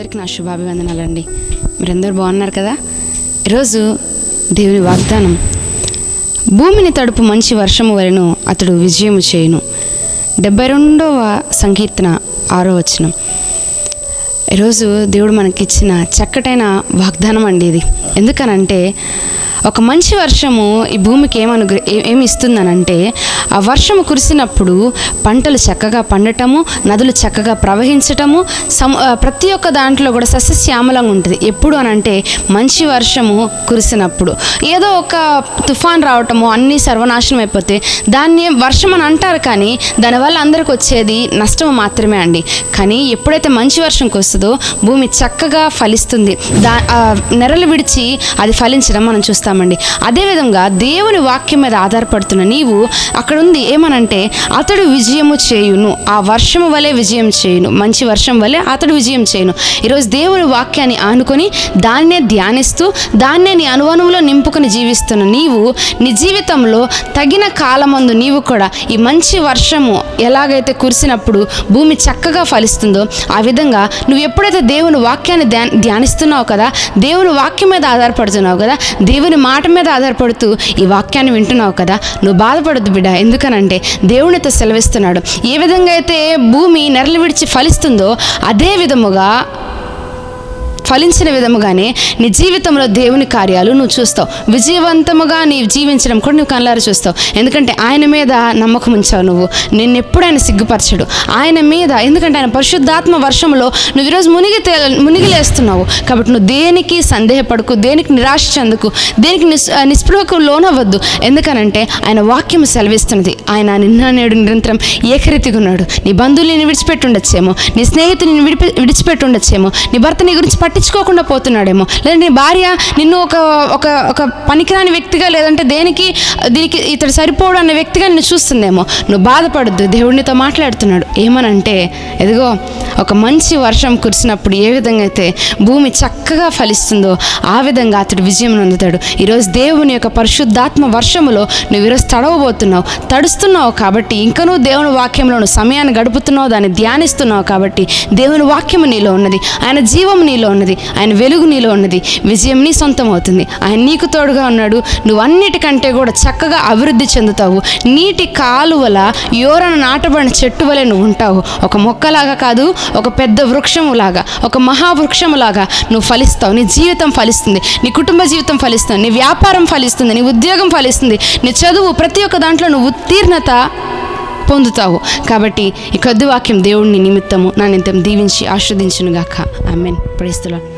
అందరికీ నా శుభాభివందనాలండి. మీరందరూ బాగున్నారు కదా? ఈరోజు దేవుని వాగ్దానం, భూమిని తడుపు మంచి వర్షము వలెను అతడు విజయము చేయును. 72వ సంకీర్తన 6వ వచనం. ఈరోజు దేవుడు మనకిచ్చిన చక్కటైన వాగ్దానం అండి ఇది. ఎందుకనంటే ఒక మంచి వర్షము ఈ భూమికి ఏమి ఇస్తుందనంటే, ఆ వర్షము కురిసినప్పుడు పంటలు చక్కగా పండటము, నదులు చక్కగా ప్రవహించటము, ప్రతి ఒక్క దాంట్లో కూడా సస్యశ్యామలంగా ఉంటుంది. ఎప్పుడు అనంటే మంచి వర్షము కురిసినప్పుడు. ఏదో ఒక తుఫాన్ రావటము అన్నీ సర్వనాశనం అయిపోతే దాన్ని వర్షం అని అంటారు, కానీ దానివల్ల అందరికి వచ్చేది నష్టం మాత్రమే అండి. కానీ ఎప్పుడైతే మంచి వర్షం కురుస్తుందో భూమి చక్కగా ఫలిస్తుంది. నెరలు విడిచి అది ఫలించడం మనం చూస్తామండి. అదేవిధంగా దేవుని వాక్యం మీద ఆధారపడుతున్న నీవు అక్కడ ఉంది ఏమనంటే, అతడు విజయము చేయును, ఆ వర్షము వలె విజయం చేయును, మంచి వర్షం వలె అతడు విజయం చేయును. ఈరోజు దేవుని వాక్యాన్ని ఆనుకొని దాన్నే ధ్యానిస్తూ దాన్నే నీ అనువనువులో నింపుకొని జీవిస్తున్న నీవు నీ జీవితంలో తగిన కాలమందు నీవు కూడా ఈ మంచి వర్షము ఎలాగైతే కురిసినప్పుడు భూమి చక్కగా ఫలిస్తుందో ఆ విధంగా నువ్వు ఎప్పుడైతే దేవుని వాక్యాన్ని ధ్యానిస్తున్నావు కదా, దేవుని వాక్యం మీద ఆధారపడుతున్నావు కదా, దేవుని మాట మీద ఆధారపడుతూ ఈ వాక్యాన్ని వింటున్నావు కదా, నువ్వు బాధపడద్దు బిడ్డ. ఎందుకనంటే దేవునితో సెలవిస్తున్నాడు, ఏ విధంగా అయితే భూమి నెరలు విడిచి ఫలిస్తుందో అదే విధముగా ఫలించిన విధముగానే నీ జీవితంలో దేవుని కార్యాలు నువ్వు చూస్తావు. విజయవంతముగా నీ జీవించడం కూడా నువ్వు కళ్ళారా చూస్తావు. ఎందుకంటే ఆయన మీద నమ్మకం ఉంచావు. నువ్వు నిన్నెప్పుడు ఆయన సిగ్గుపరచడు ఆయన మీద. ఎందుకంటే ఆయన పరిశుద్ధాత్మ వర్షంలో నువ్వు ఈరోజు మునిగిలేస్తున్నావు. కాబట్టి నువ్వు దేనికి సందేహపడకు, దేనికి నిరాశ చెందకు, దేనికి నిస్పృహకు లోనవద్దు. ఎందుకనంటే ఆయన వాక్యం సెలవిస్తున్నది. ఆయన నిన్న నేడు నిరంతరం ఏకరీతిగా ఉన్నాడు. నీ బంధువులు నేను విడిచిపెట్టుండొచ్చేమో, నీ స్నేహితులు నేను విడిచిపెట్టుండొచ్చేమో, నీ భర్త నీ గురించి పట్టించుకోకుండా పోతున్నాడేమో, లేదంటే నీ భార్య నిన్ను ఒక పనికిరాని వ్యక్తిగా, లేదంటే దీనికి ఇతడు సరిపోడు అనే వ్యక్తిగా నిన్ను చూస్తుందేమో. నువ్వు బాధపడద్దు. దేవుడినితో మాట్లాడుతున్నాడు. ఏమనంటే, ఎదిగో ఒక మంచి వర్షం కురిసినప్పుడు ఏ విధంగా అయితే భూమి చక్కగా ఫలిస్తుందో ఆ విధంగా అతడు విజయం పొందుతాడు. ఈరోజు దేవుని యొక్క పరిశుద్ధాత్మ వర్షములో నువ్వు ఈరోజు తడుస్తున్నావు కాబట్టి, ఇంకా నువ్వు దేవుని వాక్యంలో నువ్వు సమయాన్ని గడుపుతున్నావు, దాన్ని ధ్యానిస్తున్నావు కాబట్టి దేవుని వాక్యము నీలో ఉన్నది, ఆయన జీవం నీలో ఉన్నది, ఆయన వెలుగు నీలో ఉన్నది, విజయం నీ సొంతం అవుతుంది. ఆయన నీకు తోడుగా ఉన్నాడు. నువ్వు అన్నిటికంటే కూడా చక్కగా అభివృద్ధి చెందుతావు. నీటి కాలువల యోరన నాటబడిన చెట్టు వలె నువ్వు ఉంటావు. ఒక మొక్కలాగా కాదు, ఒక పెద్ద వృక్షములాగా, ఒక మహావృక్షములాగా నువ్వు ఫలిస్తావు. నీ జీవితం ఫలిస్తుంది, నీ కుటుంబ జీవితం ఫలిస్తుంది, నీ వ్యాపారం ఫలిస్తుంది, నీ ఉద్యోగం ఫలిస్తుంది, నీ చదువు, ప్రతి ఒక్క దాంట్లో నువ్వు ఉత్తీర్ణత పొందుతావు. కాబట్టి ఈ కొద్ది వాక్యం దేవుడిని నిమిత్తము నా నిమిత్తం దీవించి ఆశీర్వదించునుగాక. ఆమేన్. Praise the lord.